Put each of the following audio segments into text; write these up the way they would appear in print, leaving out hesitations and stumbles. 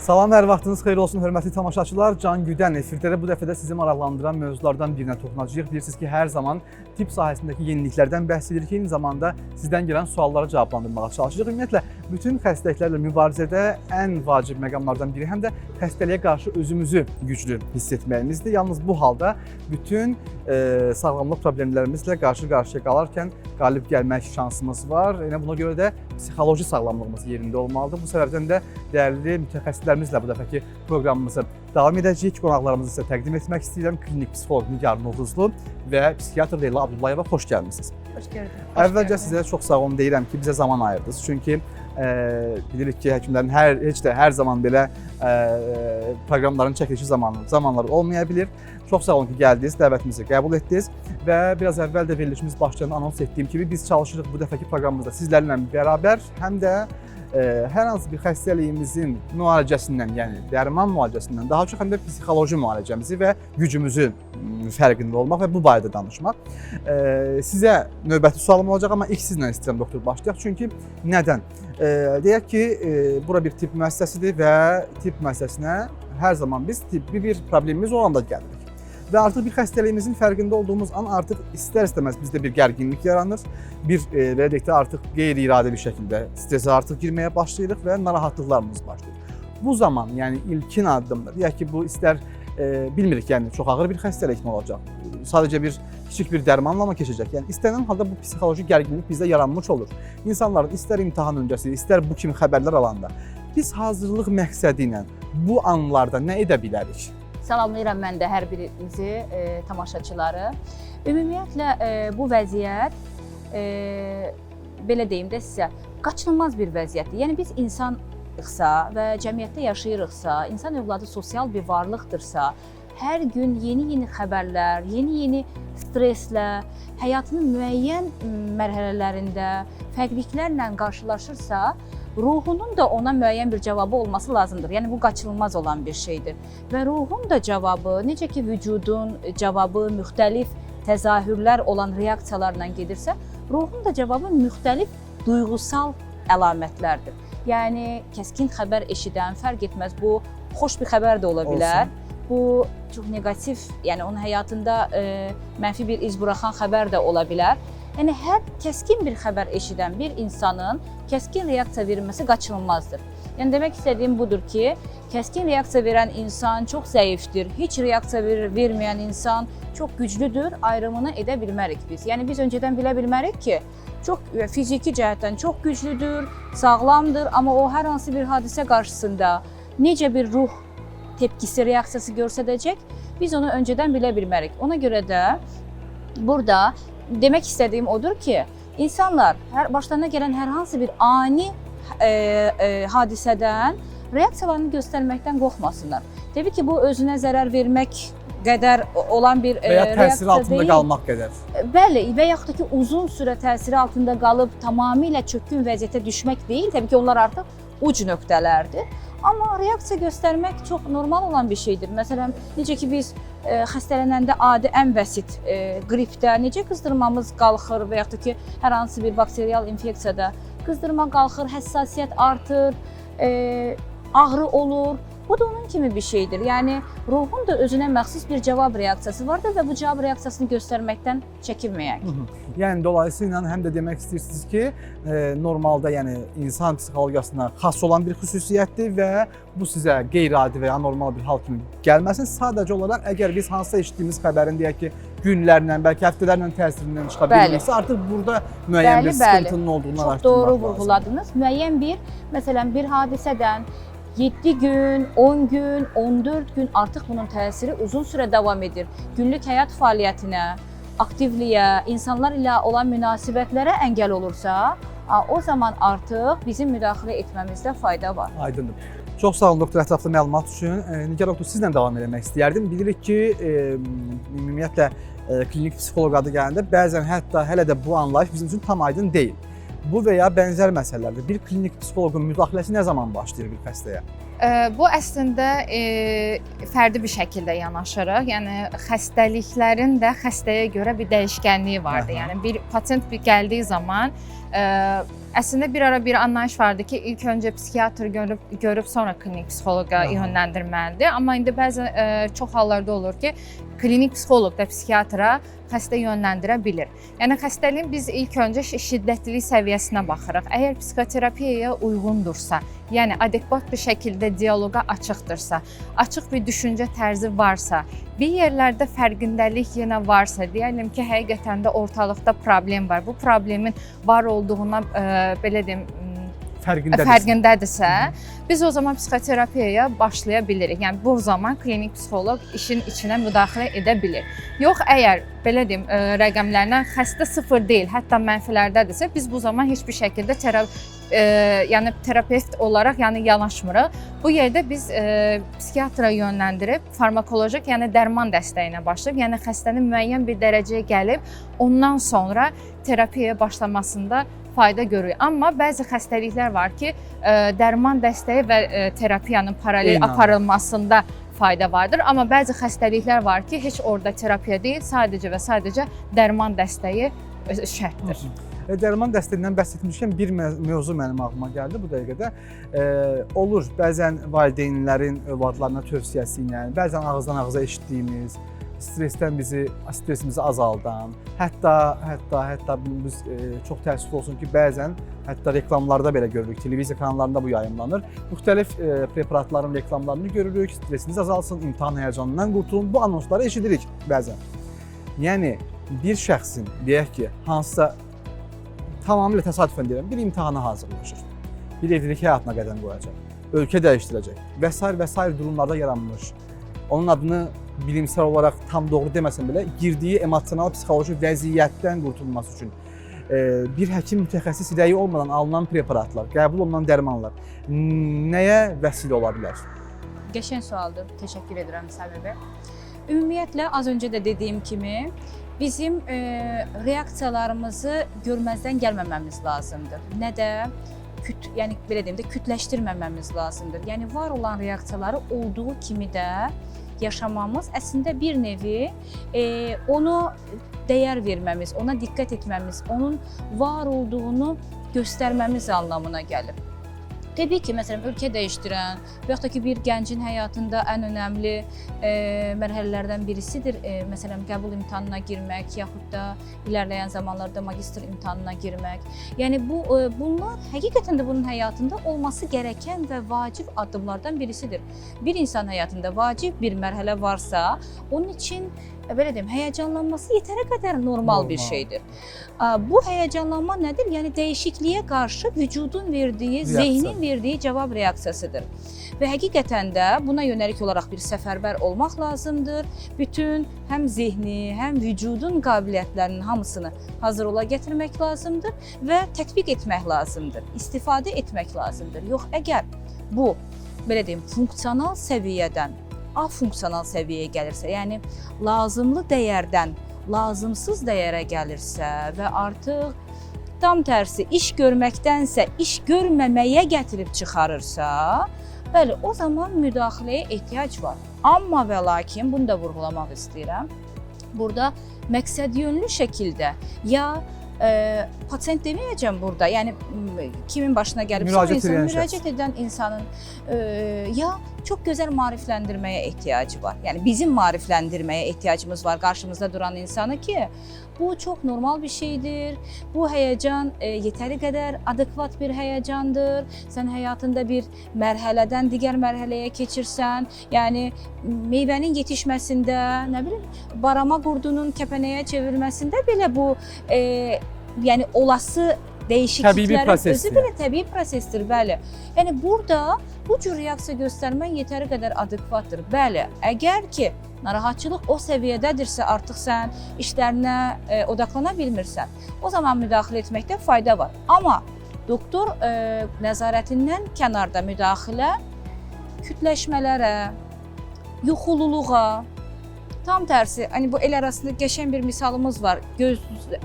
Salam, hər vaxtınız xeyir olsun, hörmətli tamaşaçılar. Can Güdən efirdədə bu dəfə də sizi maraqlandıran mövzulardan birinə toxunacağıq. Bilirsiniz ki, hər zaman tibb sahəsindəki yeniliklərdən bəhs edirik, eyni zamanda sizdən gələn sualları cavablandırmağa çalışacağıq. Ümumiyyətlə, bütün xəstəliklərlə mübarizədə ən vacib məqamlardan biri həm də xəstəliyə qarşı özümüzü güclü hiss etməyimizdir. Yalnız bu halda bütün sağlamlıq problemlərimizlə qarşı-qarşıya qalarkən qalib gəlmək şansımız var. Yəni buna görə də psixoloji sağlamlığımız yerində olmalıdır. Bu səbəbdən də dəyərli mütəxəssislərimizlə bu dəfəki proqramımızı davam edəcəyik. Qonaqlarımızı sizə təqdim etmək istəyirəm. Klinik psixoloq Nigar Novruzlu və psixiatr Leyla Abdullayeva, xoş gəlmisiniz. Xoş gördük. Əvvəlcə sizə çox sağ olun deyirəm ki, bizə zaman ayırdınız. Çünki bilirik ki, həkimlərin hər zaman belə proqramların çəkilişi zamanları olmaya bilir. Çox sağ olun ki, gəldiniz, dəvətimizi qəbul etdiniz və biraz əvvəl də verilişimiz başlayanda anons etdiyim kimi biz çalışırıq bu dəfəki proqramımızda sizlərlə bərabər həm də hər hansı bir xəstəliyimizin müalicəsindən, yəni dərman müalicəsindən daha çox həm də psixoloji müalicəmizi və gücümüzün fərqində olmaq və bu barədə danışmaq. Sizə növbəti sualım olacaq, amma ilk sizlə istəyirəm doktor başlayaq. Çünki nədən? Deyək ki, bura bir tibb müəssisəsidir və tibb müəssisəsinə hər zaman biz tibbi bir problemimiz olanda gəlirik. Və artıq bir xəstəliyimizin fərqində olduğumuz an artıq istər-istəməz bizdə bir gərginlik yaranır. Bir belə deyək də artıq qeyri-iradi bir şəkildə stresə artıq girməyə başlayırıq və narahatlıqlarımız başlayır. Bu zaman, yəni ilkin addımdır. Deyək ki, bu istər bilmirik, yəni çox ağır bir xəstəlik mi olacaq? Sadəcə kiçik bir dərmanla mı keçəcək? Yəni istənilən halda bu psixoloji gərginlik bizdə yaranmış olur. İnsanların istər imtahan öncəsi, istər bu kimi xəbərlər alanda biz hazırlıq məqsədi ilə bu anlarda nə edə bilərik? Salamlayıram mən də hər birinizi, tamaşaçıları. Ümumiyyətlə, bu vəziyyət, belə deyim də sizə, qaçınılmaz bir vəziyyətdir. Yəni, biz insanıqsa və cəmiyyətdə yaşayırıqsa, insan övladı sosial bir varlıqdırsa, hər gün yeni xəbərlər, yeni stresslə, həyatının müəyyən mərhələlərində fərqliliklərlə qarşılaşırsa, ruhunun da ona müəyyən bir cavabı olması lazımdır. Yəni, bu qaçınılmaz olan bir şeydir. Və ruhun da cavabı, necə ki, vücudun cavabı müxtəlif təzahürlər olan reaksiyalarla gedirsə, ruhun da cavabı müxtəlif duyğusal əlamətlərdir. Yəni, kəskin xəbər eşidən, fərq etməz, bu xoş bir xəbər də ola bilər. Bu çox negativ, yəni onun həyatında mənfi bir iz buraxan xəbər də ola bilər. Yəni, hər kəskin bir xəbər eşidən bir insanın kəskin reaksiya verilməsi qaçınılmazdır. Yəni, demək istədiyim budur ki, kəskin reaksiya verən insan çox zəifdir, heç reaksiya verməyən insan çox güclüdür, ayrımını edə bilmərik biz. Yəni, biz öncədən bilə bilmərik ki, çox fiziki cəhətdən çox güclüdür, sağlamdır, amma o hər hansı bir hadisə qarşısında necə bir ruh tepkisi, reaksiyası göstərəcək, biz onu öncədən bilə bilmərik. Ona görə də burada demək istədiyim odur ki, insanlar başlarına gələn hər hansı bir ani hadisədən reaksiyalarını göstərməkdən qorxmasınlar. Təbii ki, bu özünə zərər vermək qədər olan bir reaksiya deyil. Və ya təsir altında qalmaq qədər. Bəli, və yaxud da ki, uzun sürə təsiri altında qalıb tamamilə çökkün vəziyyətə düşmək deyil. Təbii ki, onlar artıq uc nöqtələrdir. Amma reaksiya göstərmək çox normal olan bir şeydir. Məsələn, necə ki, biz xəstələnəndə adi ən bəsit qripdə necə qızdırmamız qalxır və yaxud da ki, hər hansı bir bakterial infeksiyada qızdırma qalxır, həssasiyyət artır, ağrı olur. Bu da onun kimi bir şeydir. Yəni, ruhun da özünə məxsus bir cavab reaksiyası vardır və bu cavab reaksiyasını göstərməkdən çəkinməyək. Yəni, dolayısıyla həm də demək istəyirsiniz ki, normalda insan psixologiyasına xas olan bir xüsusiyyətdir və bu sizə qeyri-adi və ya normal bir hal kimi gəlməsin. Sadəcə olaraq, əgər biz hansısa eşitdiyimiz xəbərin deyək ki, günlərlə, bəlkə həftələrlə təsirindən çıxa bilmirsə, artıq burada müəyyən bir sıxıntının olduğunu araşdırmaq lazım. Çox doğru vurğuladınız. Müəyyən məsələn, bir hadisədən 7 gün, 10 gün, 14 gün artıq bunun təsiri uzun sürə davam edir. Günlük həyat fəaliyyətinə, aktivliyə, insanlar ilə olan münasibətlərə əngəl olursa, o zaman artıq bizim müdaxilə etməmizdə fayda var. Aydındır. Çox sağ olun doktor, ətraflı məlumat üçün. Nigar doktor, sizlə davam etmək istəyərdim. Bilirik ki, ümumiyyətlə klinik psixoloq adı gələndə bəzən hətta hələ də bu anlayış bizim üçün tam aydın deyil. Bu və ya bənzər məsələlərdə bir klinik psixoloqun müdaxiləsi nə zaman başlayır bir xəstəyə? Bu əslində fərdi bir şəkildə yanaşırıq. Yəni xəstəliklərin də xəstəyə görə bir dəyişkənliyi vardır. Yəni bir pasiyent gəldiyi zaman Əslində bir ara bir anlayış vardı ki, ilk öncə psixiatr görüb sonra klinik psixoloqa yönləndirməlidir. Amma indi bəzən çox hallarda olur ki, klinik psixoloq da psixiatra xəstə yönləndirə bilir. Yəni xəstəliyin biz ilk öncə şiddətlilik səviyyəsinə baxırıq. Əgər psixoterapiyaya uyğundursa, yəni adekvat bir şəkildə dialoqa açıqdırsa, açıq bir düşüncə tərzi varsa, bir yerlərdə fərqindəlik yenə varsa, deyəlim ki, həqiqətən də ortalıqda problem var. Bu problemin var olduğuna belə deyim, fərqindədirsə, biz o zaman psixoterapiyaya başlaya bilirik. Yəni bu zaman klinik psixoloq işin içinə müdaxilə edə bilir. Yox, əgər belə deyim, rəqəmlərdən xəstə sıfır deyil, hətta mənfilərdədirsə, biz bu zaman heç bir şəkildə yəni terapevt olaraq yanaşmırıq. Bu yerdə biz psixiatra yönləndirib farmakoloji, yəni dərman dəstəyinə başlayıb, yəni xəstənin müəyyən bir dərəcəyə gəlib, ondan sonra terapiyaya başlamasında fayda görürük. Amma bəzi xəstəliklər var ki, dərman dəstəyi və terapiyanın paralel aparılmasında fayda vardır. Amma bəzi xəstəliklər var ki, heç orada terapiya deyil, sadəcə və sadəcə dərman dəstəyi şərtdir. Dərman dəstəyindən bəhs etmişkən bir mövzu mənim ağlıma gəldi bu dəqiqədə. Olur, bəzən valideynlərin övladlarına tövsiyəsi ilə, bəzən ağızdan ağıza eşitdiyimiz, stresimizi azaldan, hətta biz çox təəssüf olsun ki, bəzən hətta reklamlarda belə görürük, televiziya kanallarında bu yayımlanır. Müxtəlif preparatların reklamlarını görürük, stresiniz azalsın, imtahan həyəcanından qurtulun. Bu anonsları eşidirik bəzən. Yəni bir şəxsin, deyək ki, hansısa tamamilə təsadüfən deyirəm, bir imtahana hazırlaşır, bir evlilik həyatına qədəm qoyacaq, ölkə dəyişdirəcək və s. durumlarda yaranmış. Onun adını bilimsel olaraq tam doğru deməsəm belə, girdiyi emosional psixoloji vəziyyətdən qurtulması üçün bir həkim mütəxəssis rəyi olmadan alınan preparatlar, qəbul olunan dərmanlar nəyə vəsilə ola bilər? Qəşəng sualdır. Təşəkkür edirəm Səmir bəy. Ümumiyyətlə, az öncə də dediyim kimi, bizim reaksiyalarımızı görməzdən gəlməməmiz lazımdır. Nə də yəni belə deyim də kütləşdirməməmiz lazımdır. Yəni var olan reaksiyaları olduğu kimi də yaşamamız əslində bir nevi onu dəyər verməmiz, ona diqqət etməmiz, onun var olduğunu göstərməmiz anlamına gəlir. Təbii ki, məsələn, ölkə dəyişdirən və yaxud da ki, bir gəncin həyatında ən önəmli mərhələlərdən birisidir. Məsələn, qəbul imtahanına girmək, yaxud da ilərləyən zamanlarda magistr imtahanına girmək. Yəni, bunlar həqiqətən də bunun həyatında olması gərəkən və vacib addımlardan birisidir. Bir insan həyatında vacib bir mərhələ varsa, onun üçün belə deyim, həyəcanlanması yetərə qədər normal bir şeydir. Bu həyəcanlanma nədir? Yəni dəyişikliyə qarşı vücudun verdiyi, zehnin verdiyi cavab reaksiyasıdır. Və həqiqətən də buna yönəlik olaraq bir səfərbər olmaq lazımdır. Bütün həm zehni, həm vücudun qabiliyyətlərinin hamısını hazır ola gətirmək lazımdır və tətbiq etmək lazımdır, istifadə etmək lazımdır. Yox, əgər bu, belə deyim, funksional səviyyədən afunksiyanal səviyyəyə gəlirsə, yəni lazımlı dəyərdən lazımsız dəyərə gəlirsə və artıq tam tərsi iş görməkdənsə iş görməməyə gətirib çıxarırsa, bəli, o zaman müdaxiləyə ehtiyac var. Amma və lakin, bunu da vurğulamaq istəyirəm, burada məqsədyönlü şəkildə ya pasient deməyəcəm burada, yəni kimin başına gəlibsə o insan, müraciət edən insanın ya çox gözəl maarifləndirməyə ehtiyacı var. Yəni bizim maarifləndirməyə ehtiyacımız var qarşımızda duran insanı ki, bu çox normal bir şeydir. Bu həyəcan yetəri qədər adekvat bir həyəcandır. Sən həyatında bir mərhələdən digər mərhələyə keçirsən, yəni meyvənin yetişməsində, nə bilim, barama qurdunun kəpənəyə çevrilməsində belə bu yəni olası dəyişikliklərin özü belə təbii prosesdir, bəli. Yəni burada bu cür reaksiya göstərmək yetəri qədər adekvatdır. Bəli, əgər ki, narahatçılıq o səviyyədədirsə, artıq sən işlərinə odaqlana bilmirsən, o zaman müdaxilə etməkdə fayda var. Amma doktor nəzarətindən kənarda müdaxilə kütləşmələrə, yuxululuğa, Tam tersi, hani bu el arasında geçen bir misalımız var.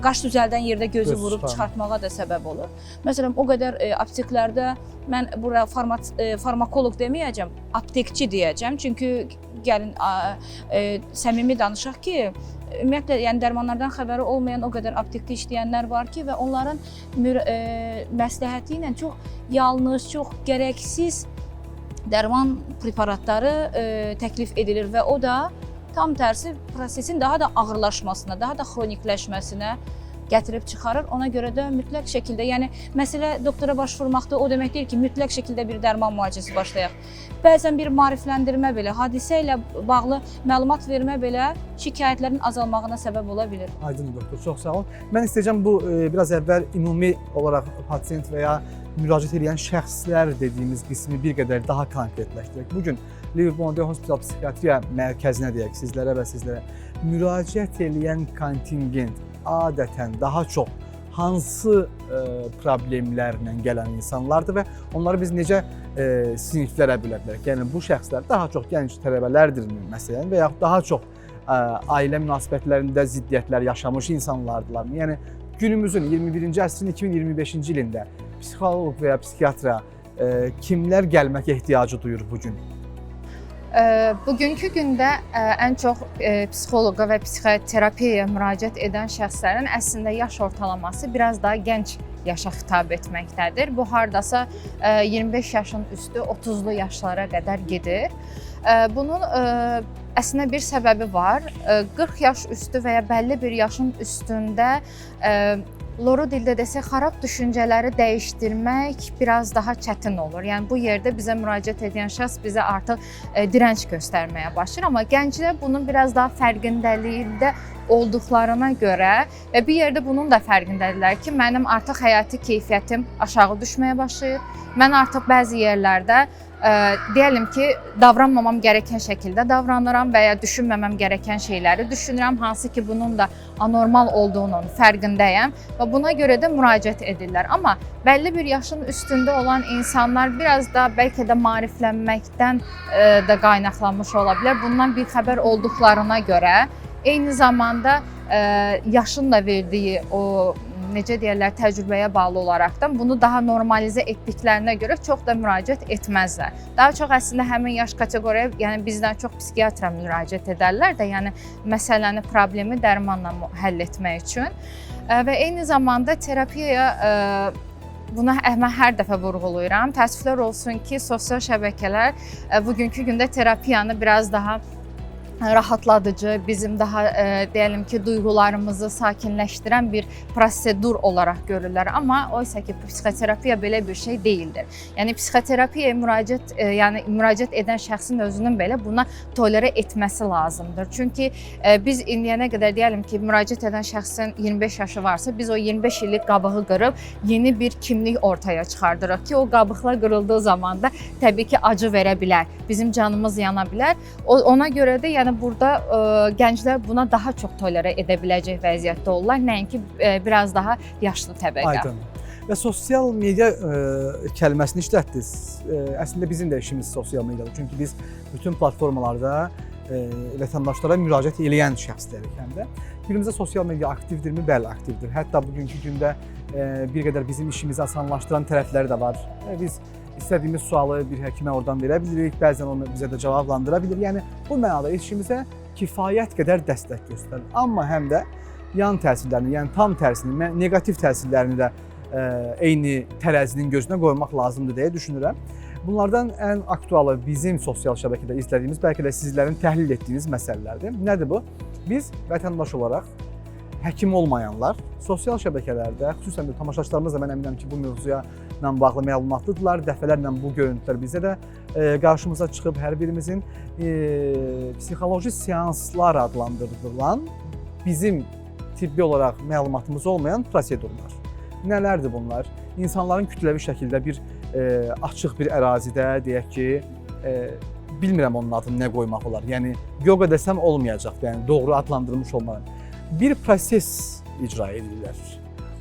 Qaş düzəldən yerdə gözü Göz vurub çıxarma. çıxartmağa da səbəb olur. Məsələn, o qədər apteklərdə mən bura farmakoloq deməyəcəm, aptekçi deyəcəm. Çünki gəlin səmimi danışaq ki, ümumiyyətlə yəni dərmanlardan xəbəri olmayan o qədər aptekdə işləyənlər var ki və onların məsləhəti ilə çox yanlış, çox gərəksiz dərman preparatları təklif edilir və o da tam tərsi prosesin daha da ağırlaşmasına, daha da xronikləşməsinə gətirib çıxarır. Ona görə də mütləq şəkildə, yəni məsələ doktora başvurmaqda o demək deyil ki, mütləq şəkildə bir dərman müalicəsi başlayaq. Bəzən bir maarifləndirmə belə, hadisə ilə bağlı məlumat vermə belə şikayətlərin azalmağına səbəb ola bilir. Aydın doktor, çox sağ olun. Mən istəyəcəm bu biraz əvvəl ümumi olaraq pasiyent və ya müraciət edən şəxslər dediyimiz qismi bir qədər daha konkretləşdirək. Bu gün Liverpool Modern Hospital Psixiatriya Mərkəzinə deyək, sizlərə və sizlərə müraciət edən kontingent adətən daha çox hansı problemlərlə gələn insanlardır və onları biz necə siniflərə bölə bilərik? Yəni bu şəxslər daha çox gənc tələbələrdir məsələn və yaxud daha çox ailə münasibətlərində ziddiyyətlər yaşamış insanlardılar. Yəni günümüzün 21-ci əsrin 2025-ci ilində psixoloq və ya psixiatra kimlər gəlmək ehtiyacı duyur bu gün? Bugünkü gündə ən çox psixoloqa və psixoterapiyaya müraciət edən şəxslərin əslində yaş ortalaması biraz daha gənc yaşa xitab etməkdədir. Bu hardasa 25 yaşın üstü 30'lu yaşlara qədər gedir. Bunun əslində bir səbəbi var. 40 yaş üstü və ya bəlli bir yaşın üstündə Loro dildə desək, xarab düşüncələri dəyişdirmək biraz daha çətin olur. Yəni bu yerdə bizə müraciət edən şəxs bizə artıq dirənc göstərməyə başlayır. Amma gənclər bunun biraz daha fərqindəliyində olduqlarına görə və bir yerdə bunun da fərqindədirlər ki, mənim artıq həyati keyfiyyətim aşağı düşməyə başlayır. Mən artıq bəzi yerlərdə deyəlim ki, davranmamam gərəkən şəkildə davranıram və ya düşünməməm gərəkən şeyləri düşünürəm, hansı ki, bunun da anormal olduğunun fərqindəyəm və buna görə də müraciət edirlər. Amma bəlli bir yaşın üstündə olan insanlar biraz da bəlkə də maariflənməkdən də qaynaqlanmış ola bilər. Bundan bir xəbər olduqlarına görə, eyni zamanda yaşın da verdiyi o necə deyirlər, təcrübəyə bağlı olaraqdan bunu daha normalizə etdiklərinə görə çox da müraciət etməzlər. Daha çox əslində həmin yaş kateqoriyaya, yəni bizdən çox psixiatra müraciət edərlər də, yəni məsələni, problemi dərmanla həll etmək üçün. Və eyni zamanda terapiyaya buna mən hər dəfə vurğulayıram. Təəssüflər olsun ki, sosial şəbəkələr bugünkü gündə terapiyanı biraz daha rahatladıcı, bizim daha deyəlim ki, duyğularımızı sakinləşdirən bir prosedur olaraq görürlər. Amma oysa ki, psixoterapiya belə bir şey deyildir. Yəni psixoterapiyaya müraciət edən şəxsin özünün belə buna tolerə etməsi lazımdır. Çünki biz indiyənə qədər deyəlim ki, müraciət edən şəxsin 25 yaşı varsa, biz o 25 illik qabığı qırıb yeni bir kimlik ortaya çıxardırıq ki, o qabıqlar qırıldığı zaman da təbii ki, acı verə bilər, bizim canımız yana bilər. Ona görə də yəni burada gənclər buna daha çox tolerə edə biləcək vəziyyətdə olurlar, nəinki biraz daha yaşlı təbəqə. Aydın. Və sosial media kəlməsini işlətdiniz. Əslində bizim də işimiz sosial mediadır. Çünki biz bütün platformalarda vətəndaşlara müraciət edən şəxslərik həm də. Günümüzdə sosial media aktivdirmi? Bəli, aktivdir. Hətta bugünkü gündə bir qədər bizim işimizi asanlaşdıran tərəfləri də var. Biz İstədiyimiz sualı bir həkimə oradan verə bilirik, bəzən onu bizə də cavablandıra bilir. Yəni bu mənada işimizə kifayət qədər dəstək göstərir. Amma həm də yan təsirlərini, yəni tam tərsini, neqativ təsirlərini də eyni tərəzinin gözünə qoymaq lazımdır deyə düşünürəm. Bunlardan ən aktualı bizim sosial şəbəkədə izlədiyimiz, bəlkə də sizlərin təhlil etdiyiniz məsələlərdir. Nədir bu? Biz vətəndaş olaraq həkim olmayanlar sosial şəbəkələrdə, xüsusən də tamaşaçılarımız da mən əminəm ki, bu mövzuya bağlı məlumatlıdırlar. Dəfələrlə bu görüntülər bizə də qarşımıza çıxıb hər birimizin psixoloji seanslar adlandırılan bizim tibbi olaraq məlumatımız olmayan prosedurlar. Nələrdir bunlar? İnsanların kütləvi şəkildə bir açıq bir ərazidə, deyək ki, bilmirəm onun adını nə qoymaq olar. Yəni, yoga desəm olmayacaq, yəni doğru adlandırılmış olmalı. Bir proses icra edirlər.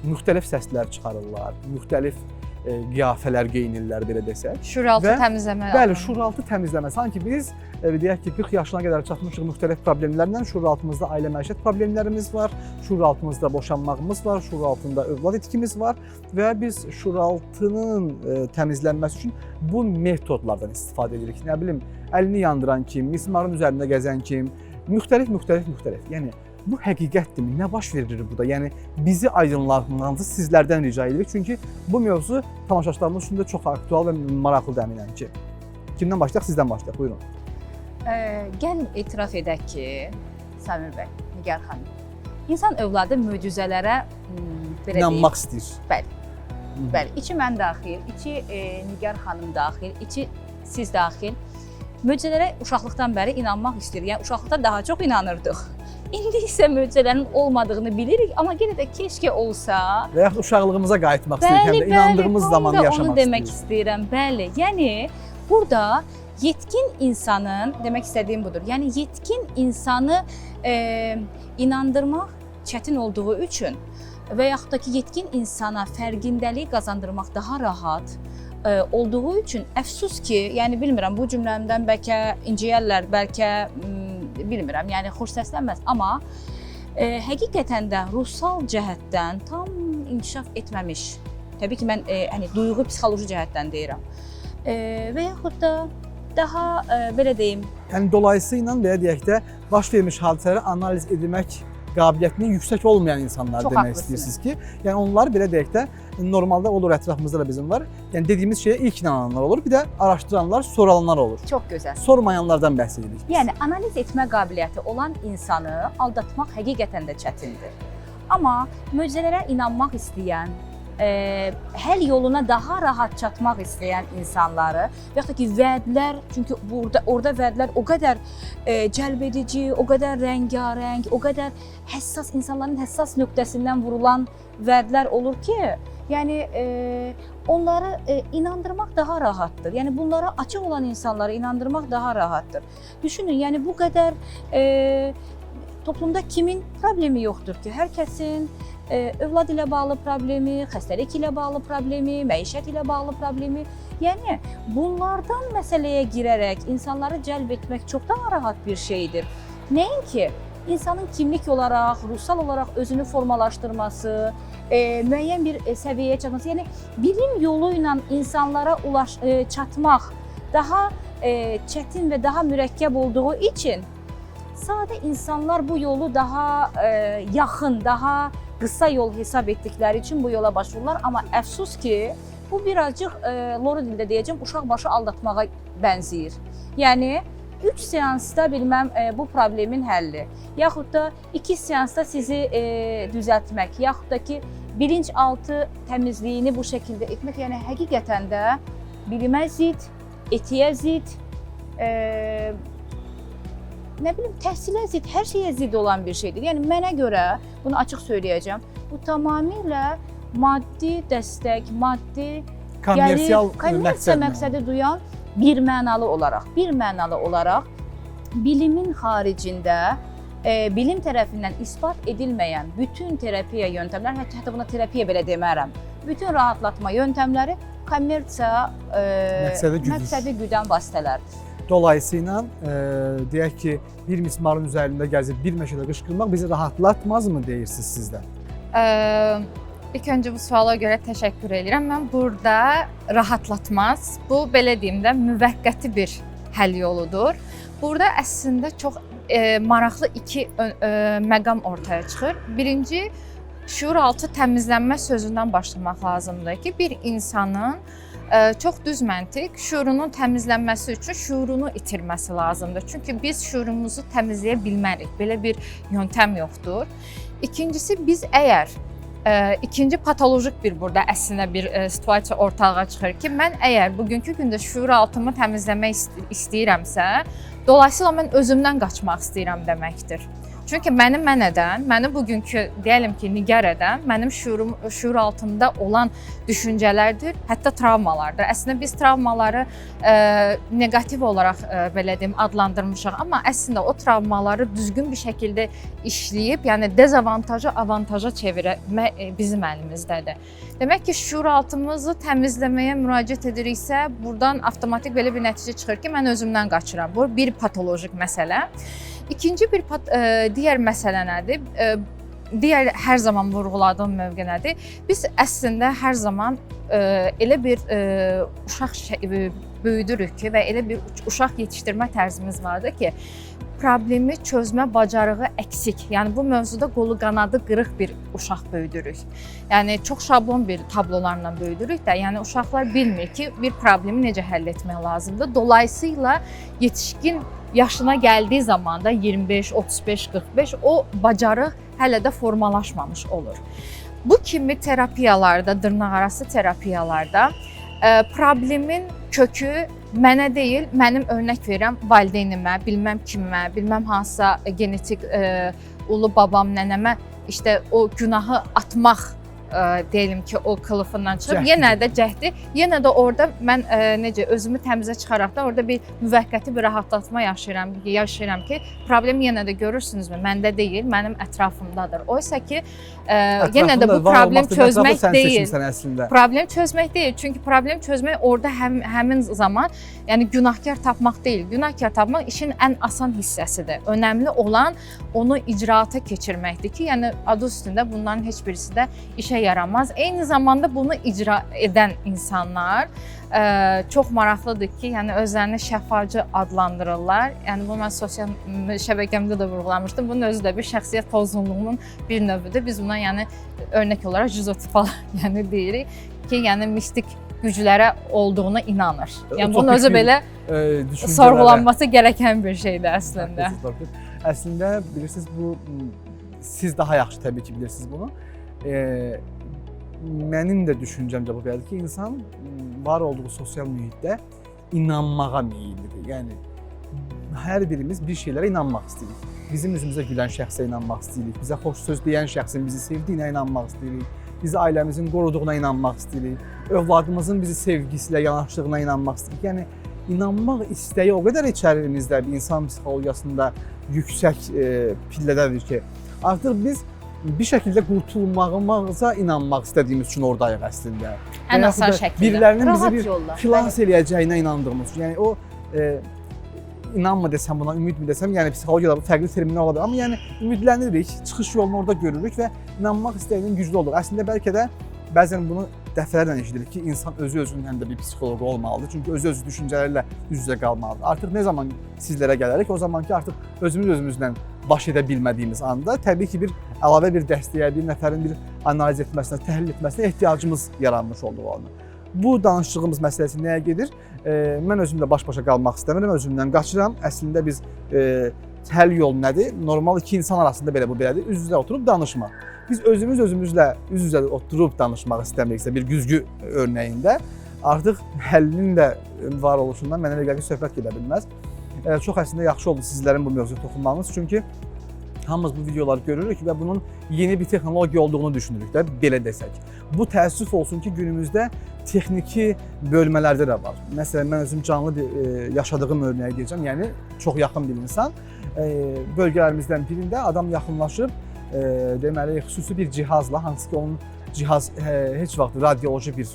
Müxtəlif səslər çıxarırlar, müxtəlif qiyafələr geyinirlər belə desək. Şuuraltı Və təmizləmə. Bəli, şuuraltı təmizləmə. Sanki biz deyək ki, 40 yaşına qədər çatmışıq müxtəlif problemlərlə. Şuuraltımızda ailə məişət problemlərimiz var, şuuraltımızda boşanmağımız var, şuuraltında övlad itkimiz var və biz şuuraltının təmizlənməsi üçün bu metodlardan istifadə edirik. Nə bilim, əlini yandıran kim, mismarın üzərində gəzən kim, müxtəlif. Yəni bu həqiqətdirmi? Nə baş verir burada? Yəni bizi aydınlatmanızı sizlərdən rica edirik. Çünki bu mövzu tamaşaçılarımız üçün də çox aktual və maraqlıdır əminəm ki. Kimdən başlayaq? Sizdən başlayaq. Buyurun. Gəlin etiraf edək ki, Samir bəy, Nigar xanım, insan övladı möcüzələrə belə İnanmaq istəyir. Bəli, içi mən daxil, içi Nigar xanım daxil, içi siz daxil. Möcüzələrə uşaqlıqdan bəri inanmaq istəyir. Yəni uşaqlıqda daha çox inanırdıq. İndi isə möcüzələrin olmadığını bilirik, amma yenə də keşke olsa. Və yaxud uşaqlığımıza qayıtmaq istəyirik, həm də inandığımız zamanı yaşamaq onu demək istəyirəm. Bəli, yəni burada yetkin insanın, demək istədiyim budur. Yəni yetkin insanı inandırmaq çətin olduğu üçün və yaxud da ki, yetkin insana fərqindəlik qazandırmaq daha rahat olduğu üçün əfsus ki, yəni bilmirəm, bu cümləmdən bəlkə inciyərlər, bəlkə bilmirəm, yəni xoş səslənməz, amma həqiqətən də ruhsal cəhətdən tam inkişaf etməmiş. Təbii ki, mən hani duyğu psixoloji cəhətdən deyirəm. Və yaxud da daha belə deyim. Yəni dolayısıyla belə deyək də baş vermiş hadisələri analiz etmək qabiliyyətinin yüksək olmayan insanlar çox demək istəyirsiniz ki, yəni onlar belə deyək də normalda olur, ətrafımızda da bizim var. Yəni dediyimiz şeyə ilk inananlar olur, bir də araşdıranlar, soranlar olur. Çox gözəl. Sormayanlardan bəhs edirik. Yəni analiz etmə qabiliyyəti olan insanı aldatmaq həqiqətən də çətindir. Amma möcüzələrə inanmaq istəyən, həll yoluna daha rahat çatmaq istəyən insanları və yaxud da ki, vədlər, çünki orada vədlər o qədər cəlbedici, o qədər rəngarəng, o qədər həssas, insanların həssas nöqtəsindən vurulan vədlər olur ki, yəni onları inandırmaq daha rahatdır. Yəni bunlara açıq olan insanları inandırmaq daha rahatdır. Düşünün, yəni bu qədər toplumda kimin problemi yoxdur ki? Hər kəsin övlad ilə bağlı problemi, xəstəlik ilə bağlı problemi, məişət ilə bağlı problemi. Yəni bunlardan məsələyə girərək insanları cəlb etmək çox daha rahat bir şeydir. Nəinki insanın kimlik olaraq, ruhsal olaraq özünü formalaşdırması, müəyyən bir səviyyəyə çatması, yəni bilim yolu ilə insanlara çatmaq daha çətin və daha mürəkkəb olduğu üçün sadə insanlar bu yolu daha yaxın, daha qısa yol hesab etdikləri üçün bu yola başvururlar. Amma əfsus ki, bu birazcıq loru dildə deyəcəm, uşaq başı aldatmağa bənzəyir. Yəni 3 seansda bilməm bu problemin həlli, yaxud da 2 seansda sizi düzəltmək, yaxud da ki, bilinçaltı təmizliyini bu şəkildə etmək, yəni həqiqətən də bilimə zid, etiyə zid, nə bilim, təhsilə zid, hər şeyə zid olan bir şeydir. Yəni mənə görə, bunu açıq söyləyəcəm, bu tamamilə maddi dəstək, maddi kommersial məqsədi duyan bir mənalı olaraq bilimin xaricində bilim tərəfindən isbat edilməyən bütün terapiya yöntəmlər, hətta buna terapiya belə demərəm, bütün rahatlatma yöntəmləri kommersiya məqsədi güdən vasitələrdir. Dolayısıyla deyək ki, bir mismarın üzərində gəzib bir meşədə qışqırmaq bizi rahatlatmazmı deyirsiniz sizdən? İlk öncə bu suala görə təşəkkür edirəm. Mən burada rahatlatmaz, bu belə deyim də müvəqqəti bir həll yoludur. Burada əslində çox maraqlı iki məqam ortaya çıxır. Birinci, şuuraltı təmizlənmə sözündən başlamaq lazımdır ki, bir insanın çox düz məntiq şuurunun təmizlənməsi üçün şuurunu itirməsi lazımdır. Çünki biz şuurumuzu təmizləyə bilmərik. Belə bir yöntəm yoxdur. İkincisi, biz əgər ikinci patolojik bir burada əslində bir situasiya ortalığa çıxır ki, mən əgər bugünkü gündə şuuraltımı təmizləmək istəyirəmsə, dolayısıyla mən özümdən qaçmaq istəyirəm deməkdir. Çünki mən edən, məni bugünkü deyəlim ki, nigar edən, mənim şuur altında olan düşüncələrdir, hətta travmalardır. Əslində biz travmaları neqativ olaraq belə deyim adlandırmışıq, amma əslində o travmaları düzgün bir şəkildə işləyib, yəni dezavantajı avantaja çevirmək bizim əlimizdədir. Demək ki, şuur altımızı təmizləməyə müraciət ediriksə, buradan avtomatik belə bir nəticə çıxır ki, mən özümdən qaçıram. Bu bir patolojik məsələ. İkinci bir digər məsələ nədir? Digər hər zaman vurğuladığım mövqe nədir? Biz əslində hər zaman elə bir uşaq böyüdürük ki və elə bir uşaq yetişdirmə tərzimiz vardır ki, problemi çözmə bacarığı əksik. Yəni bu mövzuda qolu qanadı qırıq bir uşaq böyüdürük. Yəni çox şablon bir tablolarla böyüdürük də, yəni uşaqlar bilmir ki, bir problemi necə həll etmək lazımdır. Dolayısıyla yetişkin yaşına gəldiyi zaman da 25, 35, 45 o bacarıq hələ də formalaşmamış olur. Bu kimi terapiyalarda, dırnaqarası terapiyalarda problemin kökü mənə deyil, mənim örnək verirəm valideynimə, bilməm kimə, bilməm hansısa genetik ulu babam, nənəmə işte o günahı atmaq deyəlim ki, o kılıfından çıxıb, yenə də cəhdi, yenə də orada mən necə özümü təmizə çıxaraqdan orada bir müvəqqəti bir rahatlatma yaşayıram ki, problem yenə də görürsünüzmü, məndə deyil, mənim ətrafımdadır. Oysa ki, yenə də bu problem çözmək deyil. Problem çözmək deyil, çünki problem çözmək orada həmin zaman, yəni günahkar tapmaq deyil. Günahkar tapmaq işin ən asan hissəsidir. Önəmli olan onu icraata keçirməkdir ki, yəni adı üstündə bunların heç birisi də işə yaramaz. Eyni zamanda bunu icra edən insanlar çox maraqlıdır ki, yəni özlərini şəffafcı adlandırırlar. Yəni bu mən sosial şəbəkəmdə də vurğulamışdım. Bunun özü də bir şəxsiyyət pozğunluğunun bir növüdür. Biz buna yəni örnək olaraq jizotipal yəni deyirik ki, yəni mistik güclərə olduğuna inanır. Yəni bunun özü belə sorğulanması gerəkən bir şeydir əslində. Əslində bilirsiniz bu siz daha yaxşı təbii ki bilirsiniz bunu. Mənim də düşüncəmcə bu belədir ki, insan var olduğu sosial mühitdə inanmağa meyillidir. Yəni hər birimiz bir şeylərə inanmaq istəyirik. Bizim üzümüzə gülən şəxsə inanmaq istəyirik. Bizə xoş söz deyən şəxsin bizi sevdiyinə inanmaq istəyirik. Bizi ailəmizin qoruduğuna inanmaq istəyirik. Övladımızın bizi sevgisi ilə yanaşdığına inanmaq istəyirik. Yəni inanmaq istəyi o qədər içərimizdə bir insan psixologiyasında yüksək pillədədir ki, artıq biz bir şəkildə qurtulmağımıza inanmaq istədiyimiz üçün oradayıq əslində. Ən asan şəkildə. Birilərinin bizi bir xilas eləyəcəyinə inandığımız üçün. Yəni o inanma desəm buna, ümid mi desəm, yəni psixologiyada bu fərqli terminlər ola bilər. Amma yəni ümidlənirik, çıxış yolunu orada görürük və inanmaq istəyinin güclü olur. Əslində bəlkə də bəzən bunu dəfələrlə eşidirik ki, insan özü-özünün həm də bir psixoloqu olmalıdır. Çünki özü-özü düşüncələrlə üz-üzə qalmalıdır. Artıq nə zaman sizlərə gələrik, o zaman ki, artıq özümüzlə baş edə bilmədiyimiz anda təbii ki, bir əlavə bir dəstəyə, bir nəfərin bir analiz etməsinə, təhlil etməsinə ehtiyacımız yaranmış olduğu anı. Bu danışdığımız məsələsi nəyə gedir? Mən özümlə baş-başa qalmaq istəmirəm, özümdən qaçıram. Əslində biz həll yolu nədir? Normal iki insan arasında belə bu belədir, üz-üzə oturub danışmaq. Biz özümüzlə üz-üzə oturub danışmaq istəmiriksə bir güzgü örnəyində artıq həllin də var oluşundan mənə elə gəlir ki, söhbət gedə bilməz. Çox əslində yaxşı oldu sizlərin bu mövzuya toxunmağınız, çünki hamımız bu videoları görürük və bunun yeni bir texnologiya olduğunu düşünürük də, belə desək. Bu təəssüf olsun ki, günümüzdə texniki bölmələrdə də var. Məsələn, mən özüm canlı yaşadığım örnəyi deyəcəm, yəni çox yaxın bir insan. Bölgələrimizdən birində adam yaxınlaşıb, deməli, xüsusi bir cihazla, hansı ki onun cihaz heç vaxt radioloji bir